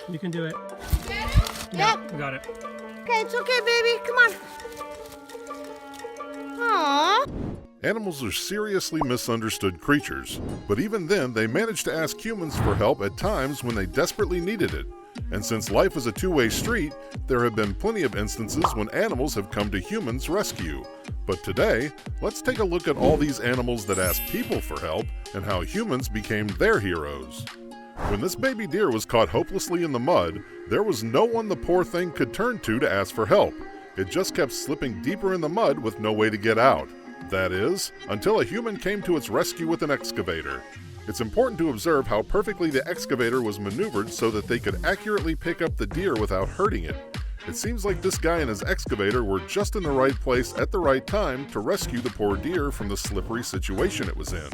You can do it. Yep. You got it. Okay, it's okay, baby. Come on. Aww. Animals are seriously misunderstood creatures, but even then they manage to ask humans for help at times when they desperately needed it. And since life is a two-way street, there have been plenty of instances when animals have come to humans' rescue. But today, let's take a look at all these animals that ask people for help and how humans became their heroes. When this baby deer was caught hopelessly in the mud, there was no one the poor thing could turn to ask for help. It just kept slipping deeper in the mud with no way to get out. That is, until a human came to its rescue with an excavator. It's important to observe how perfectly the excavator was maneuvered so that they could accurately pick up the deer without hurting it. It seems like this guy and his excavator were just in the right place at the right time to rescue the poor deer from the slippery situation it was in.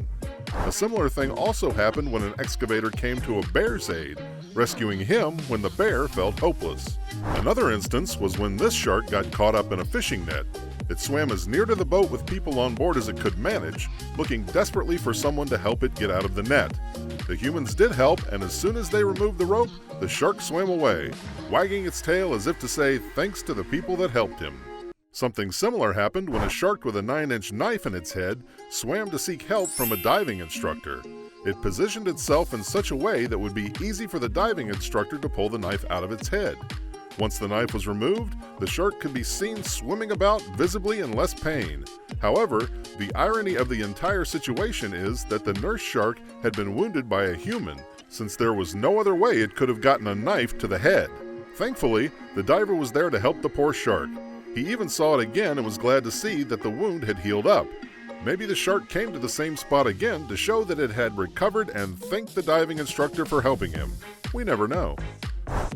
A similar thing also happened when an excavator came to a bear's aid, rescuing him when the bear felt hopeless. Another instance was when this shark got caught up in a fishing net. It swam as near to the boat with people on board as it could manage, looking desperately for someone to help it get out of the net. The humans did help, and as soon as they removed the rope, the shark swam away, wagging its tail as if to say thanks to the people that helped him. Something similar happened when a shark with a 9-inch knife in its head swam to seek help from a diving instructor. It positioned itself in such a way that would be easy for the diving instructor to pull the knife out of its head. Once the knife was removed, the shark could be seen swimming about visibly in less pain. However, the irony of the entire situation is that the nurse shark had been wounded by a human, since there was no other way it could have gotten a knife to the head. Thankfully, the diver was there to help the poor shark. He even saw it again and was glad to see that the wound had healed up. Maybe the shark came to the same spot again to show that it had recovered and thanked the diving instructor for helping him. We never know.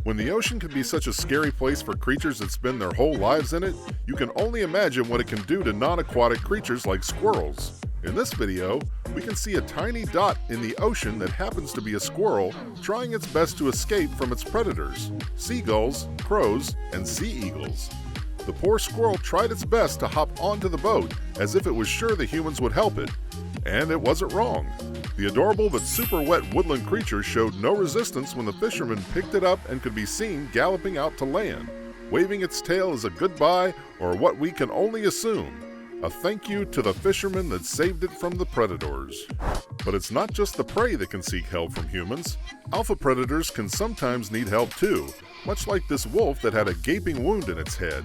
When the ocean can be such a scary place for creatures that spend their whole lives in it, you can only imagine what it can do to non-aquatic creatures like squirrels. In this video, we can see a tiny dot in the ocean that happens to be a squirrel trying its best to escape from its predators, seagulls, crows, and sea eagles. The poor squirrel tried its best to hop onto the boat as if it was sure the humans would help it. And it wasn't wrong. The adorable but super wet woodland creature showed no resistance when the fisherman picked it up and could be seen galloping out to land, waving its tail as a goodbye or what we can only assume, a thank you to the fisherman that saved it from the predators. But it's not just the prey that can seek help from humans. Alpha predators can sometimes need help too, much like this wolf that had a gaping wound in its head.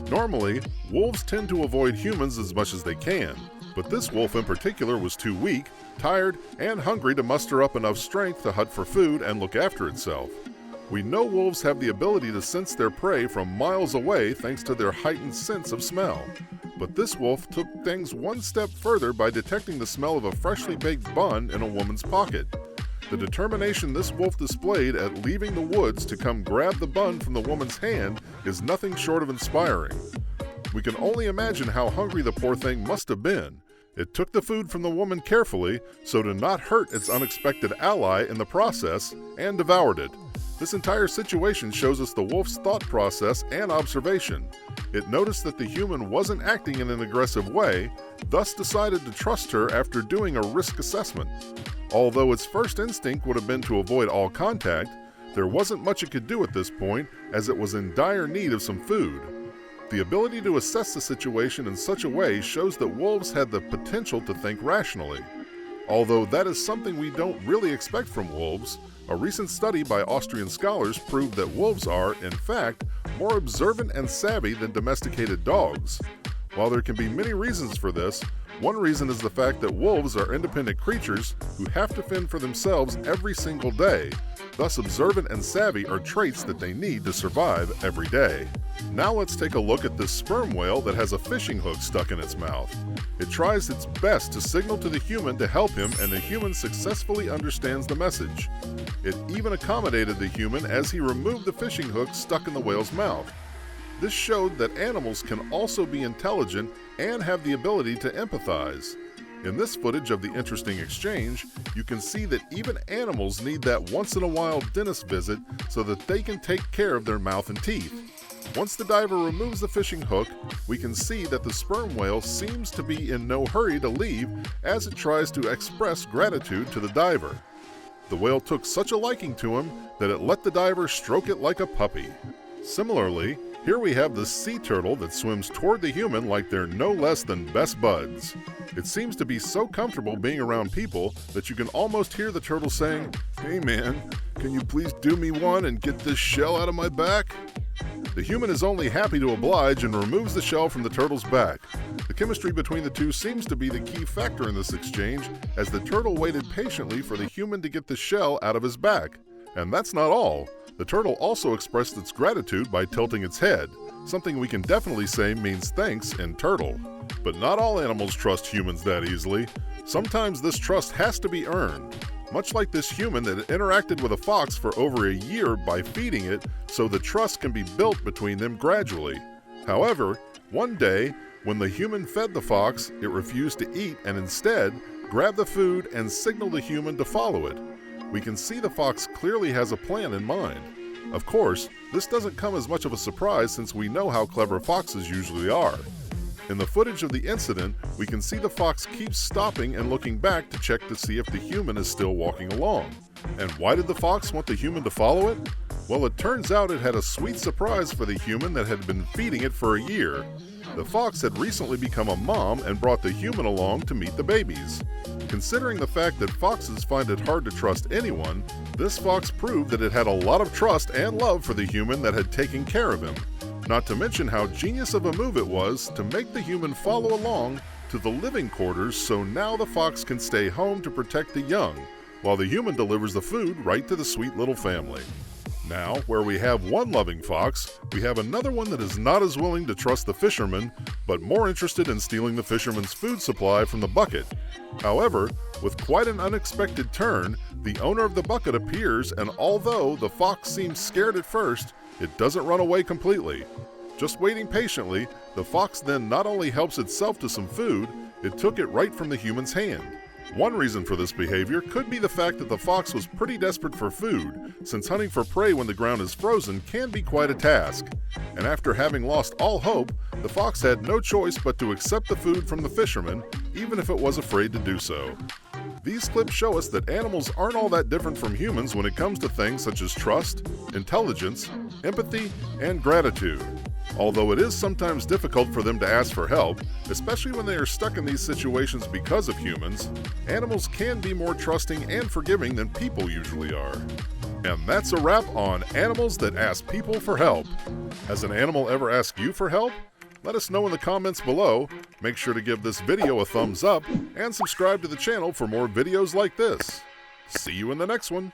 Normally, wolves tend to avoid humans as much as they can, but this wolf in particular was too weak, tired, and hungry to muster up enough strength to hunt for food and look after itself. We know wolves have the ability to sense their prey from miles away thanks to their heightened sense of smell. But this wolf took things one step further by detecting the smell of a freshly baked bun in a woman's pocket. The determination this wolf displayed at leaving the woods to come grab the bun from the woman's hand is nothing short of inspiring. We can only imagine how hungry the poor thing must have been. It took the food from the woman carefully so to not hurt its unexpected ally in the process, and devoured it. This entire situation shows us the wolf's thought process and observation. It noticed that the human wasn't acting in an aggressive way, thus decided to trust her after doing a risk assessment. Although its first instinct would have been to avoid all contact, there wasn't much it could do at this point as it was in dire need of some food. The ability to assess the situation in such a way shows that wolves had the potential to think rationally. Although that is something we don't really expect from wolves, a recent study by Austrian scholars proved that wolves are, in fact, more observant and savvy than domesticated dogs. While there can be many reasons for this, one reason is the fact that wolves are independent creatures who have to fend for themselves every single day. Thus, observant and savvy are traits that they need to survive every day. Now let's take a look at this sperm whale that has a fishing hook stuck in its mouth. It tries its best to signal to the human to help him, and the human successfully understands the message. It even accommodated the human as he removed the fishing hook stuck in the whale's mouth. This showed that animals can also be intelligent and have the ability to empathize. In this footage of the interesting exchange, you can see that even animals need that once-in-a-while dentist visit so that they can take care of their mouth and teeth. Once the diver removes the fishing hook, we can see that the sperm whale seems to be in no hurry to leave as it tries to express gratitude to the diver. The whale took such a liking to him that it let the diver stroke it like a puppy. Similarly, here we have the sea turtle that swims toward the human like they're no less than best buds. It seems to be so comfortable being around people that you can almost hear the turtle saying, "Hey man, can you please do me one and get this shell out of my back?" The human is only happy to oblige and removes the shell from the turtle's back. The chemistry between the two seems to be the key factor in this exchange, as the turtle waited patiently for the human to get the shell out of his back. And that's not all. The turtle also expressed its gratitude by tilting its head, something we can definitely say means thanks in turtle. But not all animals trust humans that easily. Sometimes this trust has to be earned, much like this human that interacted with a fox for over a year by feeding it, so the trust can be built between them gradually. However, one day, when the human fed the fox, it refused to eat and instead grabbed the food and signaled the human to follow it. We can see the fox clearly has a plan in mind. Of course, this doesn't come as much of a surprise since we know how clever foxes usually are. In the footage of the incident, we can see the fox keeps stopping and looking back to check to see if the human is still walking along. And why did the fox want the human to follow it? Well, it turns out it had a sweet surprise for the human that had been feeding it for a year. The fox had recently become a mom and brought the human along to meet the babies. Considering the fact that foxes find it hard to trust anyone, this fox proved that it had a lot of trust and love for the human that had taken care of him. Not to mention how genius of a move it was to make the human follow along to the living quarters, so now the fox can stay home to protect the young, while the human delivers the food right to the sweet little family. Now, where we have one loving fox, we have another one that is not as willing to trust the fisherman, but more interested in stealing the fisherman's food supply from the bucket. However, with quite an unexpected turn, the owner of the bucket appears, and although the fox seems scared at first, it doesn't run away completely. Just waiting patiently, the fox then not only helps itself to some food, it took it right from the human's hand. One reason for this behavior could be the fact that the fox was pretty desperate for food, since hunting for prey when the ground is frozen can be quite a task. And after having lost all hope, the fox had no choice but to accept the food from the fisherman, even if it was afraid to do so. These clips show us that animals aren't all that different from humans when it comes to things such as trust, intelligence, empathy, and gratitude. Although it is sometimes difficult for them to ask for help, especially when they are stuck in these situations because of humans, animals can be more trusting and forgiving than people usually are. And that's a wrap on animals that ask people for help. Has an animal ever asked you for help? Let us know in the comments below. Make sure to give this video a thumbs up and subscribe to the channel for more videos like this. See you in the next one.